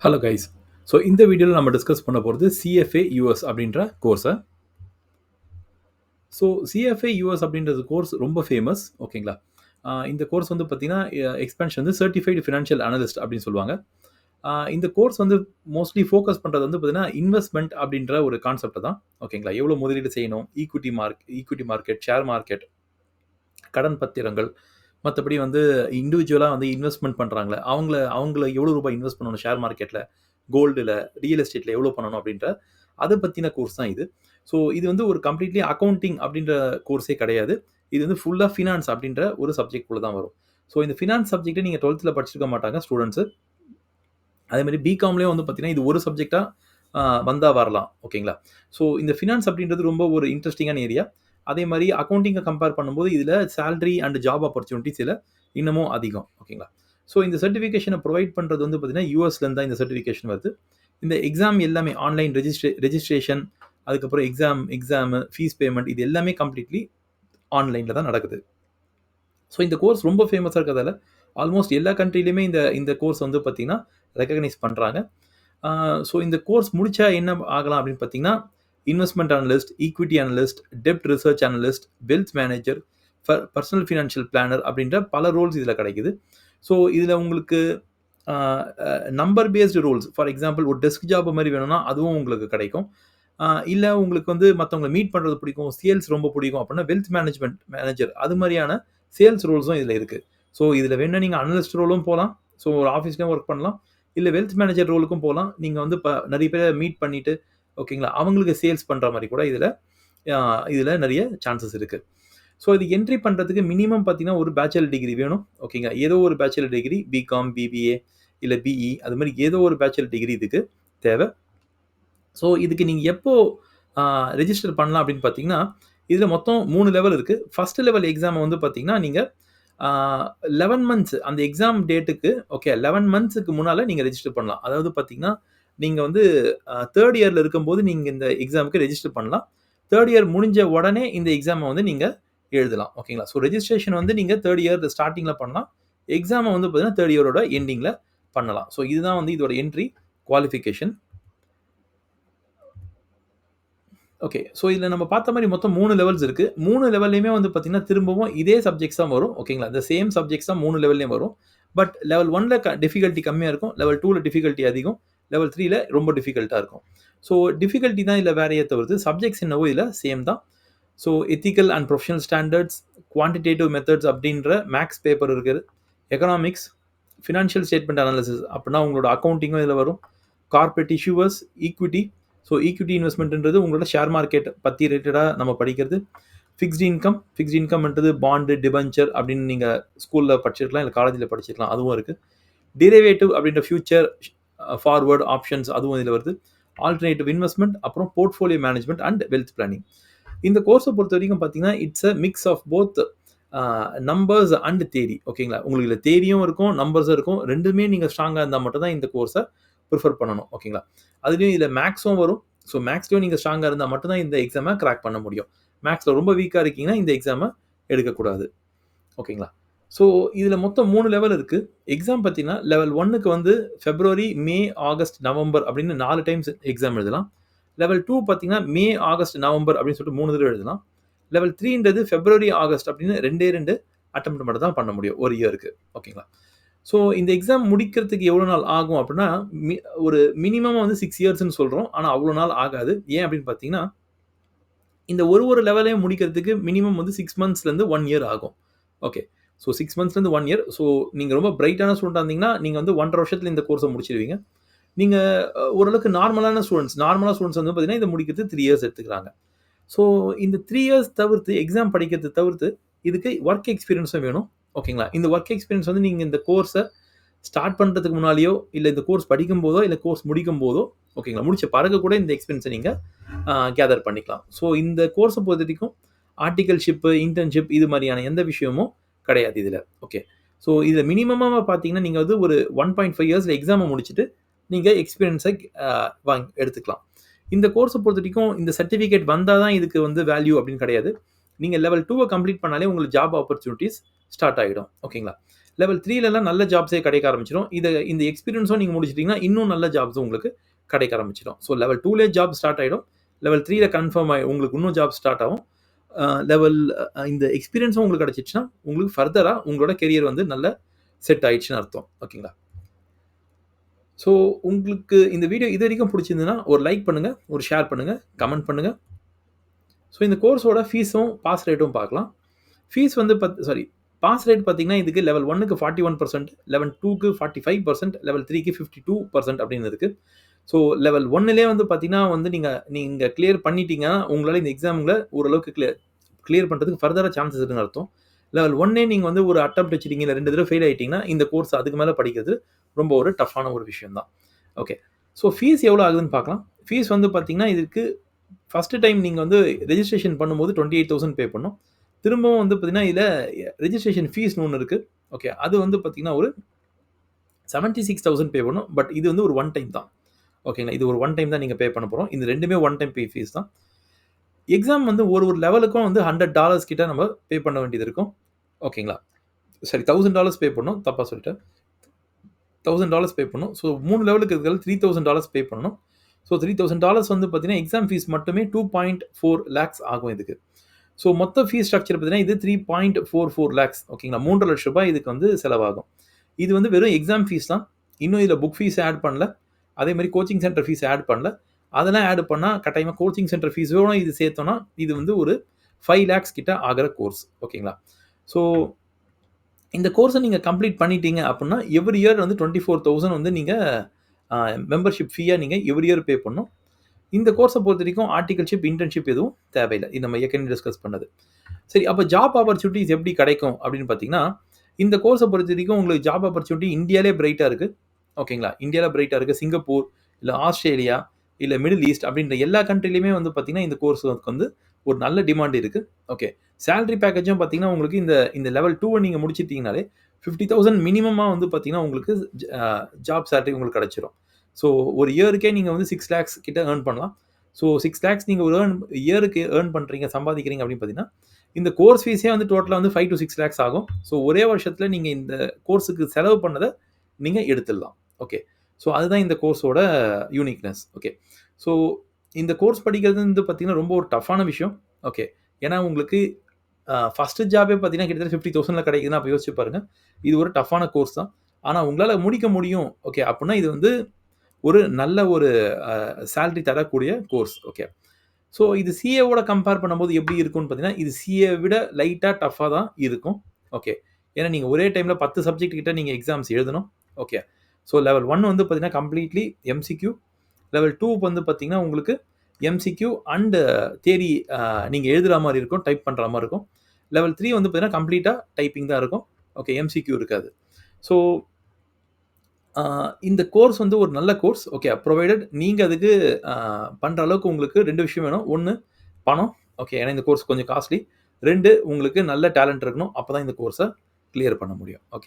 Hello guys. So இந்த வீடியோவில் நம்ம டிஸ்கஸ் பண்ண போகிறது சிஎஃப்ஏ யூஎஸ் அப்படின்ற கோர்ஸை. ஸோ சிஎஃப்ஏ யூஎஸ் அப்படின்றது கோர்ஸ் ரொம்ப ஃபேமஸ். ஓகேங்களா? இந்த கோர்ஸ் வந்து பார்த்தீங்கன்னா எக்ஸ்பென்ஷன் வந்து சர்டிஃபைடு ஃபினான்ஷியல் அனலிஸ்ட் அப்படின்னு சொல்லுவாங்க. இந்த கோர்ஸ் வந்து மோஸ்ட்லி ஃபோக்கஸ் பண்ணுறது வந்து பார்த்தீங்கன்னா இன்வெஸ்ட்மெண்ட் அப்படின்ற ஒரு கான்செப்ட் தான். ஓகேங்களா? எவ்வளோ முதலீடு செய்யணும், ஈக்விட்டி மார்க்கெட், ஷேர் மார்க்கெட், கடன் பத்திரங்கள், மற்றபடி வந்து இண்டிவிஜுவலாக வந்து இன்வெஸ்ட்மெண்ட் பண்ணுறாங்களே அவங்கள எவ்வளோ ரூபாய் இன்வெஸ்ட் பண்ணணும் ஷேர் மார்க்கெட்டில், கோல்டில், ரியல் எஸ்டேட்டில் எவ்வளோ பண்ணணும் அப்படின்ற அதை பற்றின கோர்ஸ் தான் இது. ஸோ இது வந்து ஒரு கம்ப்ளீட்லி அக்கௌண்டிங் அப்படின்ற கோர்ஸே கிடையாது. இது வந்து ஃபுல்லாக ஃபினான்ஸ் அப்படின்ற ஒரு சப்ஜெக்ட்குள்ளே தான் வரும். ஸோ இந்த ஃபினான்ஸ் சப்ஜெக்ட்டை நீங்கள் 12th படிச்சிருக்க மாட்டாங்க ஸ்டூடெண்ட்ஸு. அதேமாதிரி பிகாம்லேயும் வந்து பார்த்தீங்கன்னா இது ஒரு சப்ஜெக்டாக வந்தால் வரலாம். ஓகேங்களா? ஸோ இந்த ஃபினான்ஸ் அப்படின்றது ரொம்ப ஒரு இன்ட்ரெஸ்டிங்கான ஏரியா. அதே மாதிரி அக்கௌண்டிங்கை கம்பேர் பண்ணும்போது இதில் சேலரி அண்ட் ஜாப் ஆப்பர்ச்சுனிட்டிஸ் இதில் இன்னமும் அதிகம். ஓகேங்களா? ஸோ இந்த சர்டிஃபிகேஷனை ப்ரொவைட் பண்ணுறது வந்து பார்த்தீங்கன்னா யூஎஸ்லேருந்து தான் இந்த சர்டிஃபிகேஷன் வருது. இந்த எக்ஸாம் எல்லாமே ஆன்லைன் ரெஜிஸ்ட்ரேஷன், அதுக்கப்புறம் எக்ஸாமு, ஃபீஸ் பேமெண்ட், இது எல்லாமே கம்ப்ளீட்லி ஆன்லைனில் தான் நடக்குது. ஸோ இந்த கோர்ஸ் ரொம்ப ஃபேமஸாக இருக்கிறதால ஆல்மோஸ்ட் எல்லா கண்ட்ரிலையுமே இந்த கோர்ஸ் வந்து பார்த்தீங்கன்னா ரெக்கக்னைஸ் பண்ணுறாங்க. ஸோ இந்த கோர்ஸ் முடித்தா என்ன ஆகலாம் அப்படின்னு பார்த்தீங்கன்னா இன்வெஸ்ட்மெண்ட் அனலிஸ்ட், ஈக்விட்டி அனலிஸ்ட், டெப்ட் research analyst, wealth manager, personal financial planner அப்படின்ற பல ரோல்ஸ் இதில் கிடைக்குது. ஸோ இதில் உங்களுக்கு number based roles, for example ஒரு டெஸ்க் ஜாப் மாதிரி வேணும்னா அதுவும் உங்களுக்கு கிடைக்கும். இல்லை உங்களுக்கு வந்து மற்றவங்களை மீட் பண்ணுறது பிடிக்கும், சேல்ஸ் ரொம்ப பிடிக்கும் அப்படின்னா வெல்த் மேனேஜர் அது மாதிரியான சேல்ஸ் ரோல்ஸும் இதில் இருக்குது. ஸோ இதில் வேணால் நீங்கள் அனலிஸ்ட் ரோலும் போகலாம். ஸோ ஒரு ஆஃபீஸ்லேயும் ஒர்க் பண்ணலாம். இல்லை வெல்த் மேனேஜர் ரோலுக்கும் போகலாம். நீங்கள் வந்து நிறைய பேரை மீட் பண்ணிவிட்டு, ஓகேங்களா, அவங்களுக்கு சேல்ஸ் பண்ணுற மாதிரி கூட இதில் நிறைய சான்சஸ் இருக்குது. ஸோ இது என்ட்ரி பண்ணுறதுக்கு மினிமம் பார்த்தீங்கன்னா ஒரு பேச்சுலர் டிகிரி வேணும். ஓகேங்களா? ஏதோ ஒரு பேச்சுலர் டிகிரி, பிகாம், பிபிஏ இல்லை பிஇ, அது மாதிரி ஏதோ ஒரு பேச்சுலர் டிகிரி இதுக்கு தேவை. ஸோ இதுக்கு நீங்கள் எப்போ ரெஜிஸ்டர் பண்ணலாம் அப்படின்னு பார்த்தீங்கன்னா இதில் மொத்தம் 3 லெவல் இருக்குது. ஃபஸ்ட் லெவல் எக்ஸாமை வந்து பார்த்தீங்கன்னா நீங்கள் 11 மந்த்ஸ் அந்த எக்ஸாம் டேட்டுக்கு 11 மந்த்ஸுக்கு முன்னால் நீங்கள் ரெஜிஸ்டர் பண்ணலாம். அதாவது பார்த்தீங்கன்னா நீங்கள் வந்து 3rd இயரில் இருக்கும்போது நீங்கள் இந்த எக்ஸாமுக்கு ரெஜிஸ்டர் பண்ணலாம். 3rd இயர் முடிஞ்ச உடனே இந்த எக்ஸாமை வந்து நீங்கள் எழுதலாம். ஓகேங்களா? ஸோ ரெஜிஸ்ட்ரேஷன் வந்து நீங்கள் 3rd இயர் ஸ்டார்டிங்கில் பண்ணலாம். எக்ஸாமை வந்து பார்த்தீங்கன்னா 3rd இயரோட எண்டிங்கில் பண்ணலாம். ஸோ இதுதான் வந்து இதோட என்ட்ரி குவாலிஃபிகேஷன். ஓகே. ஸோ இதில் நம்ம பார்த்த மாதிரி மொத்தம் 3 லெவல்ஸ் இருக்குது. 3 லெவல்லையுமே வந்து பார்த்தீங்கன்னா திரும்பவும் இதே சப்ஜெக்ட்ஸ் தான் வரும். ஓகேங்களா? இந்த சேம் சப்ஜெக்ட்ஸ் தான் 3 லெவல்லையும் வரும். பட் லெவல் 1ல டிஃபிகல்ட்டி கம்மியாக இருக்கும். லெவல் 2ல டிஃபிகல்ட்டி அதிகம். லெவல் 3ல ரொம்ப டிஃபிகல்ட்டாக இருக்கும். ஸோ டிஃபிகல்ட்டி தான் இதில் வேறையே தவிர்த்து சப்ஜெக்ட்ஸ் என்னவோ இதில் சேம் தான். So ethical and professional standards, quantitative methods அப்படின்ற மேக்ஸ் பேப்பர் இருக்குது. எக்கனாமிக்ஸ், ஃபினான்ஷியல் ஸ்டேட்மெண்ட் அனாலிசிஸ் அப்படின்னா உங்களோட அக்கௌண்டிங்கும் இதில் வரும். Corporate issuers, equity. So equity இன்வெஸ்ட்மெண்ட்ன்றது உங்களோட ஷேர் மார்க்கெட் பற்றி ரிலேட்டடாக நம்ம படிக்கிறது. ஃபிக்ஸ்டு இன்கம்ன்றது பாண்டு, டிபென்ச்சர் அப்படின்னு நீங்கள் ஸ்கூலில் படிச்சிருக்கலாம், இல்லை காலேஜில் படிச்சிருக்கலாம், அதுவும் இருக்குது. டெரிவேட்டிவ் அப்படின்ற ஃபியூச்சர், ஃபார்வர்டு ஆப்ஷன்ஸ் அதுவும் இதில் வருது. ஆல்டர்னேட்டிவ் இன்வெஸ்ட்மெண்ட், அப்புறம் portfolio management and wealth planning. இந்த கோர்ஸை பொறுத்த வரைக்கும் பார்த்தீங்கன்னா it's a mix of both numbers and theory. ஓகேங்களா? உங்களுக்கு இதில் தேரியும் இருக்கும், நம்பர்ஸும் இருக்கும். ரெண்டுமே நீங்கள் ஸ்ட்ராங்காக இருந்தால் மட்டும் தான் இந்த கோர்ஸை ப்ரிஃபர் பண்ணணும். ஓகேங்களா? அதுலேயும் இதில் மேக்ஸும் வரும். ஸோ மேக்ஸ்லேயும் நீங்கள் ஸ்ட்ராங்காக இருந்தால் மட்டும்தான் இந்த எக்ஸாமை கிராக் பண்ண முடியும். மேக்ஸில் ரொம்ப வீக்காக இருக்கீங்கன்னா இந்த எக்ஸாமை எடுக்கக்கூடாது. ஓகேங்களா? ஸோ இதில் மொத்தம் 3 லெவல் இருக்குது. எக்ஸாம் பார்த்தீங்கன்னா லெவல் 1க்கு வந்து ஃபெப்ரவரி, மே, ஆகஸ்ட், நவம்பர் அப்படின்னு 4 டைம்ஸ் எக்ஸாம் எழுதலாம். லெவல் 2 பார்த்தீங்கன்னா மே, ஆகஸ்ட், நவம்பர் அப்படின்னு சொல்லிட்டு 3 தடவை எழுதலாம். லெவல் 3ன்றது ஃபெப்ரவரி, ஆகஸ்ட் அப்படின்னு 2 அட்டெம்ப்ட் மட்டும் தான் பண்ண முடியும் ஒரு இயருக்கு. ஓகேங்களா? ஸோ இந்த எக்ஸாம் முடிக்கிறதுக்கு எவ்வளோ நாள் ஆகும் அப்படின்னா ஒரு மினிமம் வந்து 6 இயர்ஸ்ன்னு சொல்கிறோம். ஆனால் அவ்வளோ நாள் ஆகாது. ஏன் அப்படின்னு பார்த்தீங்கன்னா இந்த ஒரு லெவலையும் முடிக்கிறதுக்கு மினிமம் வந்து 6 மந்த்ஸ்லேருந்து 1 இயர் ஆகும். ஓகே. So 6 மந்த்ஸ்லேருந்து 1 year. ஸோ நீங்கள் ரொம்ப பிரைட்டான ஸ்டூடெண்ட்டாக இருந்தீங்கன்னா நீங்கள் வந்து 1.5 வருஷத்தில் இந்த கோர்ஸை முடிச்சிடுவீங்க. நீங்கள் ஓரளவுக்கு நார்மலான ஸ்டூடெண்ட்ஸ் வந்து பார்த்தீங்கன்னா இதை முடிக்கிறதுக்கு 3 இயர்ஸ் எடுத்துக்கிறாங்க. ஸோ இந்த 3 இயர்ஸ் தவிர்த்து எக்ஸாம் படிக்கிறது தவிர்த்து இதுக்கு ஒர்க் எக்ஸ்பீரியன்ஸும் வேணும். ஓகேங்களா? இந்த ஒர்க் எக்ஸ்பீரியன்ஸ் வந்து நீங்கள் இந்த கோர்ஸை ஸ்டார்ட் பண்ணுறதுக்கு முன்னாலேயோ, இல்லை இந்த கோர்ஸ் படிக்கும் போதோ, இல்லை கோர்ஸ் முடிக்கும் போதோ, ஓகேங்களா, முடிச்ச பிறகு கூட இந்த எக்ஸ்பீரியன்ஸை நீங்கள் கேதர் பண்ணிக்கலாம். ஸோ இந்த கோர்ஸை பொறுத்த வரைக்கும் ஆர்டிகல்ஷிப்பு, இன்டர்ன்ஷிப் இது மாதிரியான எந்த விஷயமும் கிடையாது இதில். ஓகே. ஸோ இதில் மினிமமாக பார்த்தீங்கன்னா நீங்கள் வந்து ஒரு 1.5 இயர்ஸில் எக்ஸாமை முடிச்சுட்டு நீங்கள் எக்ஸ்பீரியன்ஸை எடுத்துக்கலாம். இந்த கோர்ஸை பொறுத்த வரைக்கும் இந்த சர்டிஃபிகேட் வந்தால் தான் இதுக்கு வந்து வேல்யூ அப்படின்னு கிடையாது. நீங்கள் லெவல் 2வை கம்ப்ளீட் பண்ணாலே உங்களுக்கு ஜாப் ஆப்பர்ச்சுனிட்டிஸ் ஸ்டார்ட் ஆகிடும். ஓகேங்களா? லெவல் 3லலாம் நல்ல ஜாப்ஸே கிடைக்க ஆரம்பிச்சிடும். இந்த எக்ஸ்பீரியன்ஸும் நீங்க முடிச்சிட்டீங்கன்னா, இன்னும் நல்ல ஜாப்ஸும் உங்களுக்கு கிடைக்க ஆரம்பிச்சிடும். ஸோ லெவல் 2லயே ஜாப் ஸ்டார்ட் ஆயிடும். லெவல் 3ல கன்ஃபார்ம் உங்களுக்கு இன்னும் ஜாப் ஸ்டார்ட் ஆகும். லெவல் இந்த எக்ஸ்பீரியன்ஸும் உங்களுக்கு கிடைச்சிச்சுன்னா, உங்களுக்கு ஃபர்தரா உங்களோட கெரியர் வந்து நல்ல செட் ஆயிடுச்சுன்னு அர்த்தம். ஓகேங்களா? ஸோ உங்களுக்கு இந்த வீடியோ இதுவரைக்கும் பிடிச்சிருந்ததுன்னா, ஒரு லைக் பண்ணுங்க, ஒரு ஷேர் பண்ணுங்க, கமெண்ட் பண்ணுங்க. ஸோ இந்த கோர்ஸோட ஃபீஸும், பாஸ் ரேட்டும் பார்க்கலாம். ஃபீஸ் வந்து பாஸ் ரேட் பார்த்தீங்கன்னா, இதுக்கு லெவல் 1க்கு 41%, லெவல் 2க்கு 45%, லெவல் 3க்கு 52% அப்படின்னு இருக்கு. ஸோ லெவல் 1லேயே வந்து பார்த்தீங்கன்னா வந்து நீங்க கிளியர் பண்ணிட்டீங்கன்னா, உங்களால இந்த எக்ஸாம்ல ஓரளவுக்கு கிளியர் பண்றதுக்கு ஃபர்தரா சான்சஸ் இருக்குன்னு அர்த்தம். லெவல் 1ஏ நீங்க வந்து ஒரு அட்டெம்ப்ட் வச்சுட்டீங்க, இல்ல 2 தடவ ஃபெயில் ஆயிட்டீங்கன்னா, இந்த கோர்ஸ் அதுக்கு மேல படிக்கிறது ரொம்ப ஒரு டஃப்பான ஒரு விஷயம் தான். ஓகே. ஸோ ஃபீஸ் எவ்வளோ ஆகுதுன்னு பார்க்கலாம். ஃபீஸ் வந்து பார்த்தீங்கன்னா, இதுக்கு ஃபர்ஸ்ட் டைம் நீங்க வந்து ரெஜிஸ்ட்ரேஷன் பண்ணும்போது 28,000 பே பண்ணணும். திரும்பவும் வந்து பார்த்தீங்கன்னா, இதுல ரெஜிஸ்ட்ரேஷன் ஃபீஸ்ன்னு ஒண்ணு இருக்கு. ஓகே. அது வந்து பார்த்தீங்கன்னா, ஒரு 76,000 பே பண்ணணும். பட் இது வந்து ஒரு ஒன் டைம் தான். ஓகேங்களா? இது ஒரு ஒன் டைம் தான் நீங்க பே பண்ண போறோம். இது 2மே ஒன் டைம் ஃபீஸ் தான். எக்ஸாம் வந்து ஒரு லெவலுக்கும் வந்து $100 கிட்ட நம்ம பே பண்ண வேண்டியது இருக்கும். ஓகேங்களா? சாரி $1,000 பே பண்ணணும். தப்பா சொல்லிட்டேன். $1,000 பே பண்ணணும். ஸோ 3 லெவலுக்கு இருக்கிறது $3,000 பே பண்ணணும். ஸோ $3,000 வந்து பார்த்தீங்கன்னா, எக்ஸாம் ஃபீஸ் மட்டுமே 2.4 லேக்ஸ் ஆகும் இதுக்கு. ஸோ மொத்த ஃபீஸ் ஸ்ட்ரக்சர் பார்த்தீங்கன்னா, இது 3.44 லேக்ஸ். ஓகேங்களா? ₹3,00,000 இதுக்கு வந்து செலவாகும். இது வந்து வெறும் எக்ஸாம் ஃபீஸ் தான். இன்னும் இதில புக் ஃபீஸ் ஆட் பண்ணல. அதே மாரி கோச்சிங் சென்டர் ஃபீஸ் ஆட் பண்ணல. அதெல்லாம் ஆட் பண்ணா கட்டாயமா கோச்சிங் சென்டர் ஃபீஸோட இது சேர்த்தோம்னா, இது வந்து ஒரு 5 லேக்ஸ் கிட்ட ஆகுற கோர்ஸ். ஓகேங்களா? ஸோ இந்த கோர்ஸ நீங்க கம்ப்ளீட் பண்ணிட்டீங்க அப்புட்னா, எவ்ரி இயர் வந்து 24,000 வந்து நீங்க மெம்பர்ஷிப் ஃபீயா நீங்க எவ்ரி இயர் பே பண்ணணும். இந்த கோர்ஸ பொறுத்தவரைக்கும் ஆர்டிகல்ஷிப், இன்டர்ன்ஷிப் எதுவும் தேவையில்ல. இது நம்ம ஏற்கனவே டிஸ்கஸ் பண்ணது. சரி, அப்ப ஜாப் ஆப்பர்ச்சுனிட்டீஸ் எப்படி கிடைக்கும் அப்படின்னு பார்த்தீங்கன்னா, இந்த கோர்ஸ பொறுத்தவரைக்கும் உங்களுக்கு ஜாப் ஆப்பர்ச்சுனிட்டி இந்தியாலே பிரைட்டா இருக்கு. ஓகேங்களா? இந்தியால பிரைட்டா இருக்கு. சிங்கப்பூர், இல்ல ஆஸ்திரேலியா, இல்ல மிடில் ஈஸ்ட் அப்படின்ற எல்லா கண்ட்ரிலயுமே வந்து பார்த்தீங்கன்னா, இந்த கோர்ஸ்க்கு வந்து ஒரு நல்ல டிமாண்ட் இருக்கு. ஓகே. சேலரி பேக்கேஜும் பார்த்தீங்கன்னா, உங்களுக்கு இந்த லெவல் 2 நீங்க முடிச்சிட்டீங்கனாலே 50,000 மினிமமா வந்து பார்த்தீங்கன்னா, உங்களுக்கு ஜாப் சேலரி உங்களுக்கு கிடைச்சிரும். ஸோ ஒரு இயருக்கே நீங்க வந்து 6 லேக்ஸ் கிட்ட ஏர்ன் பண்ணலாம். ஸோ 6 லேக்ஸ் நீங்க ஒரு இயருக்கு ஏர்ன் பண்றீங்க, சம்பாதிக்கிறீங்க அப்படின்னு பார்த்தீங்கன்னா, இந்த கோர்ஸ் ஃபீஸே வந்து டோட்டலா வந்து 5 to 6 லேக்ஸ் ஆகும். ஸோ ஒரே வருஷத்துல நீங்க இந்த கோர்ஸுக்கு செலவு பண்ணத நீங்க எடுத்துடலாம். ஓகே. ஸோ அதுதான் இந்த கோர்ஸோட யூனிக்னஸ். ஓகே. ஸோ இந்த கோர்ஸ் படிக்கிறது வந்து பார்த்தீங்கன்னா, ரொம்ப ஒரு டஃப்பான விஷயம். ஓகே. ஏன்னா உங்களுக்கு ஃபர்ஸ்ட் ஜாபே பார்த்தீங்கன்னா, கிட்டத்தட்ட 50,000ல கிடைக்குதுன்னா, அப்ப யோசிச்சு பாருங்க. இது ஒரு டஃப்பான கோர்ஸ் தான். ஆனா உங்களால முடிக்க முடியும். ஓகே. அப்புட்னா இது வந்து ஒரு நல்ல ஒரு சேலரி தரக்கூடிய கோர்ஸ். ஓகே. ஸோ இது சிஏவோட கம்பேர் பண்ணும்போது எப்படி இருக்கும்னு பார்த்தீங்கன்னா, இது சிஏ விட லைட்டா டஃப்பா தான் இருக்கும். ஓகே. ஏன்னா நீங்க ஒரே டைம்ல 10 சப்ஜெக்ட் கிட்ட நீங்க எக்ஸாம்ஸ் எழுதணும். ஓகே. ஸோ லெவல் 1 வந்து பார்த்தீங்கன்னா, கம்ப்ளீட்லி எம்சிக்யூ. லெவல் 2 வந்து பார்த்தீங்கன்னா, உங்களுக்கு எம்சிக்யூ அண்ட் தியரி நீங்க எழுதுற மாரி இருக்கும். டைப் பண்ற மாரி இருக்கும். லெவல் 3 வந்து பார்த்தீங்கன்னா, கம்ப்ளீட்டா டைப்பிங் தான் இருக்கும். ஓகே. எம்சிக்யூ இருக்காது. ஸோ இந்த கோர்ஸ் வந்து ஒரு நல்ல கோர்ஸ். ஓகே. புரொவைடட் நீங்க அதுக்கு பண்ற அளவுக்கு உங்களுக்கு 2 விஷயம் வேணும். 1 பணம். ஓகே. ஏன்னா இந்த கோர்ஸ் கொஞ்சம் காஸ்ட்லி. 2 உங்களுக்கு நல்ல டேலண்ட் இருக்கணும். அப்பதான் இந்த கோர்ஸ கிளியர் பண்ண முடியும். ஓகே.